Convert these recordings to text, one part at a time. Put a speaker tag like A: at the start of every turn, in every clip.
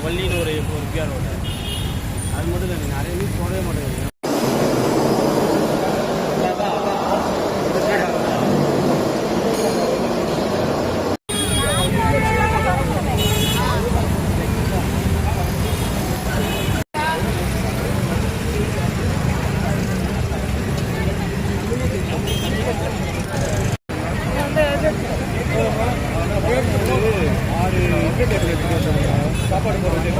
A: பள்ளியில் ஒரு பிஆர் ஓட அது மட்டும் தான் நிறைய நியூஸ் போடவே மாட்டேங்குது. சாப்பாடு போடுறது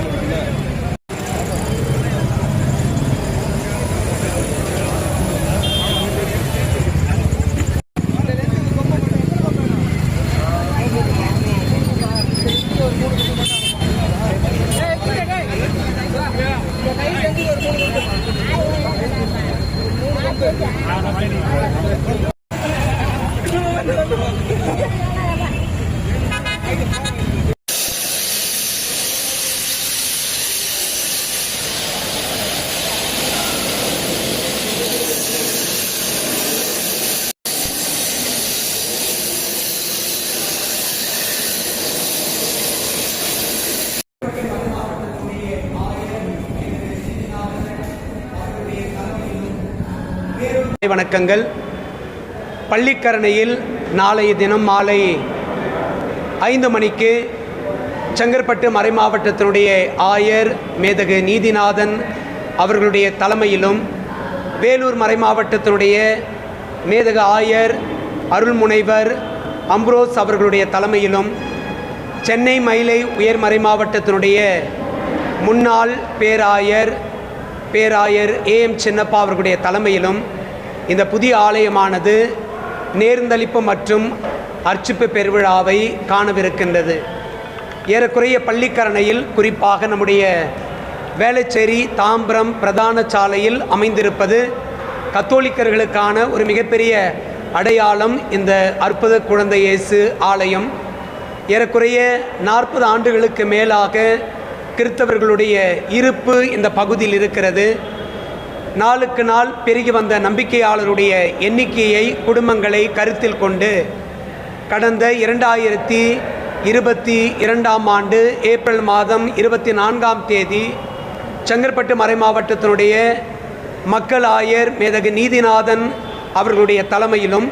B: வணக்கங்கள். பள்ளிக்கரணையில் நாளைய தினம் மாலை 5 மணிக்கு செங்கற்பட்டு மறைமாவட்டத்தினுடைய ஆயர் மேதகு நீதிநாதன் அவர்களுடைய தலைமையிலும், வேலூர் மறைமாவட்டத்தினுடைய மேதகு ஆயர் அருள்முனைவர் அம்ப்ரோஸ் அவர்களுடைய தலைமையிலும், சென்னை மயிலை உயர் மறைமாவட்டத்தினுடைய முன்னாள் பேராயர் ஏஎம் சின்னப்பா அவர்களுடைய தலைமையிலும் இந்த புதிய ஆலயமானது நேர்ந்தளிப்பு மற்றும் அர்ச்சிப்பு பெருவிழாவை காணவிருக்கின்றது. ஏறக்குறைய பள்ளிக்கரணையில், குறிப்பாக நம்முடைய வேளச்சேரி தாம்பரம் பிரதான சாலையில் அமைந்திருப்பது கத்தோலிக்கர்களுக்கான ஒரு மிகப்பெரிய அடையாளம் இந்த அற்புத குழந்தை இயேசு ஆலயம். ஏறக்குறைய 40 ஆண்டுகளுக்கு மேலாக கிறிஸ்தவர்களுடைய இருப்பு இந்த பகுதியில் இருக்கிறது. நாளுக்கு நாள் பெருகி வந்த நம்பிக்கையாளருடைய எண்ணிக்கையை, குடும்பங்களை கருத்தில் கொண்டு கடந்த 2022 ஆண்டு ஏப்ரல் மாதம் 24ஆம் தேதி செங்கற்பட்டு மறைமாவட்டத்தினுடைய மக்கள் ஆயர் மேதகு நீதிநாதன் அவர்களுடைய தலைமையிலும்,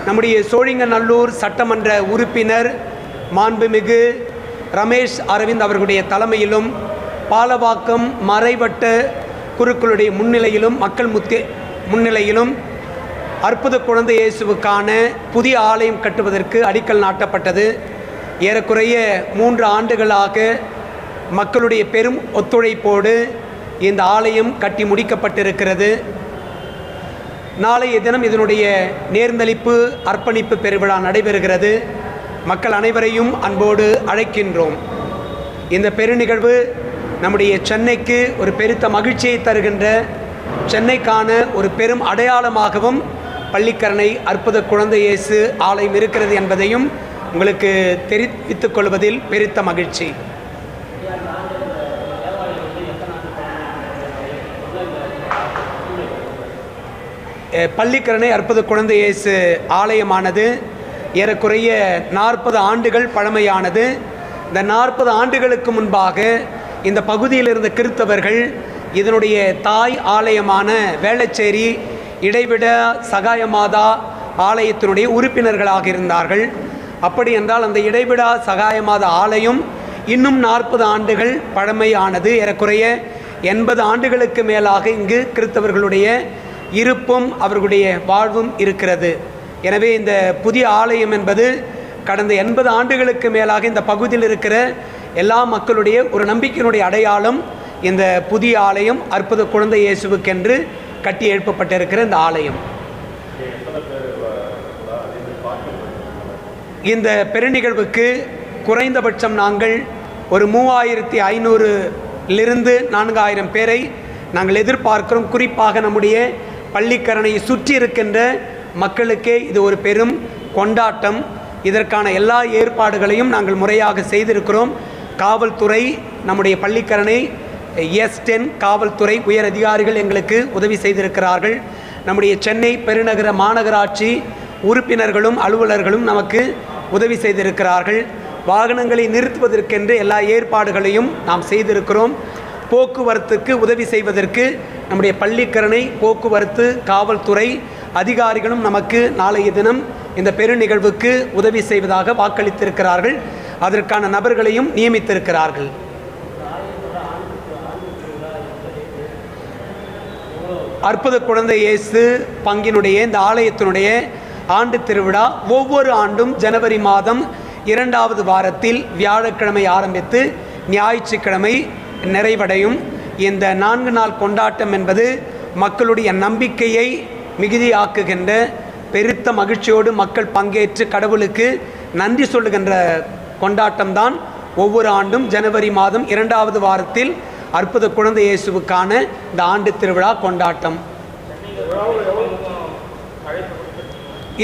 B: நம்முடைய சோழிங்கநல்லூர் சட்டமன்ற உறுப்பினர் மாண்புமிகு ரமேஷ் அரவிந்த் அவர்களுடைய தலைமையிலும், பாலவாக்கம் மறைவட்ட குருக்களுடைய முன்னிலையிலும், மக்கள் முன்னிலையிலும் அற்புத குழந்தை இயேசுவுக்கான புதிய ஆலயம் கட்டுவதற்கு அடிக்கல் நாட்டப்பட்டது. ஏறக்குறைய 3 ஆண்டுகளாக மக்களுடைய பெரும் ஒத்துழைப்போடு இந்த ஆலயம் கட்டி முடிக்கப்பட்டிருக்கிறது. நாளைய தினம் இதனுடைய நேர்ந்தளிப்பு அர்ப்பணிப்பு பெருவிழா நடைபெறுகிறது. மக்கள் அனைவரையும் அன்போடு அழைக்கின்றோம். இந்த பெருநிகழ்வு நம்முடைய சென்னைக்கு ஒரு பெருத்த மகிழ்ச்சியை தருகின்ற, சென்னைக்கான ஒரு பெரும் அடையாளமாகவும் பள்ளிக்கரணை அற்புத குழந்தை இயேசு ஆலயம் இருக்கிறது என்பதையும் உங்களுக்கு தெரிவித்துக் கொள்வதில் பெருத்த மகிழ்ச்சி. பள்ளிக்கரணை அற்புத குழந்தை இயேசு ஆலயமானது ஏறக்குறைய 40 ஆண்டுகள் பழமையானது. இந்த 40 ஆண்டுகளுக்கு முன்பாக இந்த பகுதியில் இருந்த கிறிஸ்தவர்கள் இதனுடைய தாய் ஆலயமான வேளச்சேரி இடைவிட சகாயமாதா ஆலயத்தினுடைய உறுப்பினர்களாக இருந்தார்கள். அப்படி என்றால் அந்த இடைவிடா சகாயமாதா ஆலயம் இன்னும் 40 ஆண்டுகள் பழமையானது. ஏறக்குறைய 80 ஆண்டுகளுக்கு மேலாக இங்கு கிறிஸ்தவர்களுடைய இருப்பும் அவர்களுடைய வாழ்வும் இருக்கிறது. எனவே இந்த புதிய ஆலயம் என்பது கடந்த 80 ஆண்டுகளுக்கு மேலாக இந்த பகுதியில் இருக்கிற எல்லா மக்களுடைய ஒரு நம்பிக்கையினுடைய அடையாளம். இந்த புதிய ஆலயம் அற்புத குழந்தை இயேசுவுக்கென்று கட்டி எழுப்பப்பட்டிருக்கிற இந்த ஆலயம். இந்த பெருநிகழ்வுக்கு குறைந்தபட்சம் நாங்கள் ஒரு 3500 4000 பேரை நாங்கள் எதிர்பார்க்கிறோம். குறிப்பாக நம்முடைய பள்ளிக்கரணையை சுற்றி இருக்கின்ற மக்களுக்கே இது ஒரு பெரும் கொண்டாட்டம். இதற்கான எல்லா ஏற்பாடுகளையும் நாங்கள் முறையாக செய்திருக்கிறோம். காவல்துறை, நம்முடைய பள்ளிக்கரணை S10 காவல்துறை உயர் அதிகாரிகள் எங்களுக்கு உதவி செய்திருக்கிறார்கள். நம்முடைய சென்னை பெருநகர மாநகராட்சி உறுப்பினர்களும் அலுவலர்களும் நமக்கு உதவி செய்திருக்கிறார்கள். வாகனங்களை நிறுத்துவதற்கென்று எல்லா ஏற்பாடுகளையும் நாம் செய்திருக்கிறோம். போக்குவரத்துக்கு உதவி செய்வதற்கு நம்முடைய பள்ளிக்கரணை போக்குவரத்து காவல்துறை அதிகாரிகளும் நமக்கு நாளைய தினம் இந்த பெரு நிகழ்வுக்கு உதவி செய்வதாக வாக்களித்திருக்கிறார்கள். அதற்கான நபர்களையும் நியமித்திருக்கிறார்கள். அற்புத குழந்தை இயேசு பங்கினுடைய இந்த ஆலயத்தினுடைய ஆண்டு திருவிழா ஒவ்வொரு ஆண்டும் ஜனவரி மாதம் 2வது வாரத்தில் வியாழக்கிழமை ஆரம்பித்து ஞாயிற்றுக்கிழமை நிறைவடையும். இந்த 4 நாள் கொண்டாட்டம் என்பது மக்களுடைய நம்பிக்கையை மிகுதியாக்குகின்ற பெருத்த மகிழ்ச்சியோடு மக்கள் பங்கேற்று கடவுளுக்கு நன்றி சொல்லுகின்ற கொண்டாட்டம்தான் ஒவ்வொரு ஆண்டும் ஜனவரி மாதம் 2வது வாரத்தில் அற்புத குழந்தை இயேசுவுக்கான இந்த ஆண்டு திருவிழா கொண்டாட்டம்.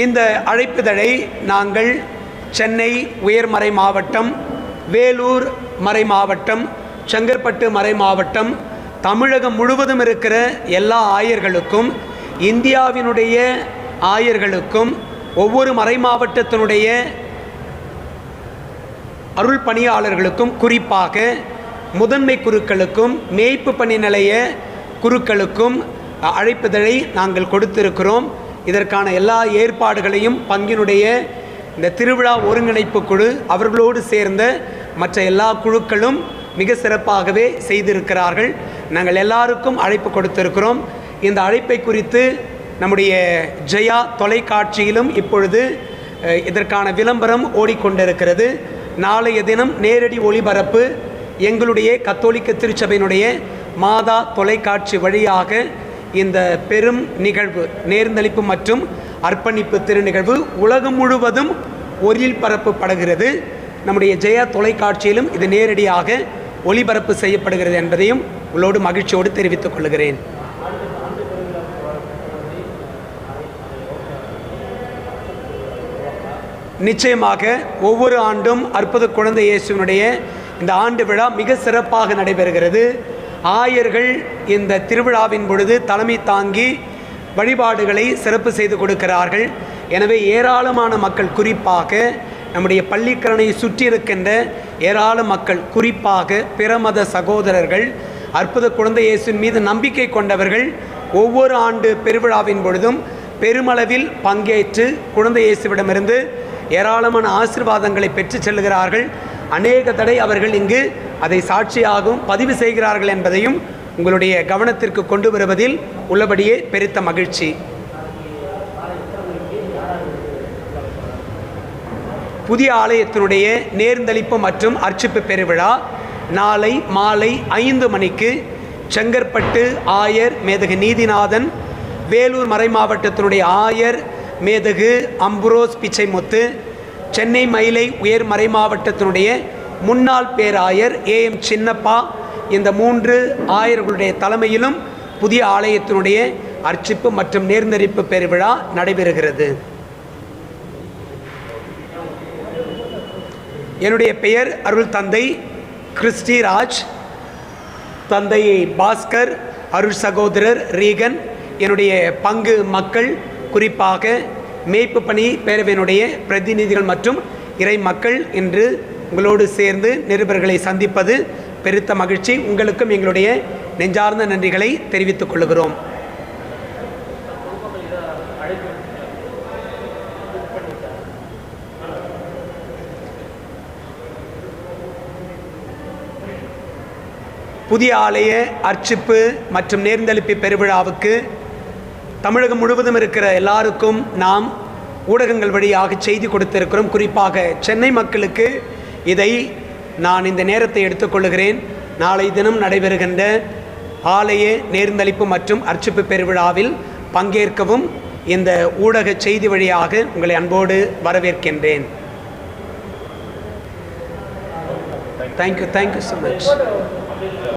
B: இந்த அழைப்புதழை நாங்கள் சென்னை உயர்மறை மாவட்டம், வேலூர் மறை மாவட்டம், செங்கற்பட்டு மறை மாவட்டம், தமிழகம் முழுவதும் இருக்கிற எல்லா ஆயர்களுக்கும், இந்தியாவினுடைய ஆயர்களுக்கும், ஒவ்வொரு மறை மாவட்டத்தினுடைய அருள் பணியாளர்களுக்கும், குறிப்பாக முதன்மை குருக்களுக்கும் மேய்ப்பு பணி நிலைய குருக்களுக்கும் அழைப்புதழை நாங்கள் கொடுத்திருக்கிறோம். இதற்கான எல்லா ஏற்பாடுகளையும் பங்கினுடைய இந்த திருவிழா ஒருங்கிணைப்பு குழு அவர்களோடு சேர்ந்த மற்ற எல்லா குழுக்களும் மிக சிறப்பாகவே செய்திருக்கிறார்கள். நாங்கள் எல்லாருக்கும் அழைப்பு கொடுத்திருக்கிறோம். இந்த அழைப்பை குறித்து நம்முடைய ஜெயா தொலைக்காட்சியிலும் இப்பொழுது இதற்கான விளம்பரம் ஓடிக்கொண்டிருக்கிறது. நாளைய தினம் நேரடி ஒளிபரப்பு எங்களுடைய கத்தோலிக்க திருச்சபையினுடைய மாதா தொலைக்காட்சி வழியாக இந்த பெரும் நிகழ்வு நேர்ந்தளிப்பு மற்றும் அர்ப்பணிப்பு திருநிகழ்வு உலகம் முழுவதும் ஒளிபரப்பப்படுகிறது. நம்முடைய ஜெயா தொலைக்காட்சியிலும் இது நேரடியாக ஒளிபரப்பு செய்யப்படுகிறது என்பதையும் உங்களோடு மகிழ்ச்சியோடு தெரிவித்துக் கொள்கிறேன். நிச்சயமாக ஒவ்வொரு ஆண்டும் அற்புத குழந்தை இயேசுவினுடைய இந்த ஆண்டு விழா மிக சிறப்பாக நடைபெறுகிறது. ஆயர்கள் இந்த திருவிழாவின் பொழுது தலைமை தாங்கி வழிபாடுகளை சிறப்பு செய்து கொடுக்கிறார்கள். எனவே ஏராளமான மக்கள், குறிப்பாக நம்முடைய பள்ளிக்கரணையை சுற்றி இருக்கின்ற ஏராள மக்கள், குறிப்பாக பிரமத சகோதரர்கள், அற்புத குழந்தை இயேசுவின் மீது நம்பிக்கை கொண்டவர்கள் ஒவ்வொரு ஆண்டு பெருவிழாவின் பொழுதும் பெருமளவில் பங்கேற்று குழந்தை இயேசுவிடமிருந்து ஏராளமான ஆசீர்வாதங்களை பெற்று செல்கிறார்கள். அநேக தடவை அவர்கள் இங்கு அதை சாட்சியாகவும் பதிவு செய்கிறார்கள் என்பதையும் உங்களுடைய கவனத்திற்கு கொண்டு வருவதில் உள்ளபடியே பெருத்த மகிழ்ச்சி. புதிய ஆலயத்தினுடைய நேர்ந்தளிப்பு மற்றும் அர்ச்சிப்பு பெருவிழா நாளை மாலை 5 மணிக்கு செங்கற்பட்டு ஆயர் மேதகு நீதிநாதன், வேலூர் மறை மாவட்டத்தினுடைய ஆயர் மேதகு அம்புரோஸ் பிச்சைமுத்து, சென்னை மயிலை உயர் மறை மாவட்டத்தினுடைய முன்னாள் பேராயர் AM சின்னப்பா, இந்த 3 ஆயர்களுடைய தலைமையிலும் புதிய ஆலயத்தினுடைய அர்ச்சிப்பு மற்றும் நேர்ந்தளிப்பு பெருவிழா நடைபெறுகிறது. என்னுடைய பெயர் அருள் தந்தை கிறிஸ்டி ராஜ், தந்தை பாஸ்கர், அருள் சகோதரர் ரீகன், என்னுடைய பங்கு மக்கள், குறிப்பாக மேய்ப்பு பணி பேரவையினுடைய பிரதிநிதிகள் மற்றும் இறை மக்கள் இன்று உங்களோடு சேர்ந்து நிருபர்களை சந்திப்பது பெருத்த மகிழ்ச்சி. உங்களுக்கும் எங்களுடைய நெஞ்சார்ந்த நன்றிகளை தெரிவித்துக் கொள்கிறோம். புதிய ஆலய அர்ச்சிப்பு மற்றும் நேர்ந்தளிப்பு பெருவிழாவுக்கு தமிழகம் முழுவதும் இருக்கிற எல்லாருக்கும் நாம் ஊடகங்கள் வழியாக செய்தி கொடுத்திருக்கிறோம். குறிப்பாக சென்னை மக்களுக்கு இதை நான் இந்த நேரத்தை எடுத்துக்கொள்கிறேன். நாளை தினம் நடைபெறுகின்ற ஆலய நேர்ந்தளிப்பு மற்றும் அர்ச்சிப்பு பெருவிழாவில் பங்கேற்கவும் இந்த ஊடக செய்தி வழியாக உங்களை அன்போடு வரவேற்கின்றேன். Thank you so much.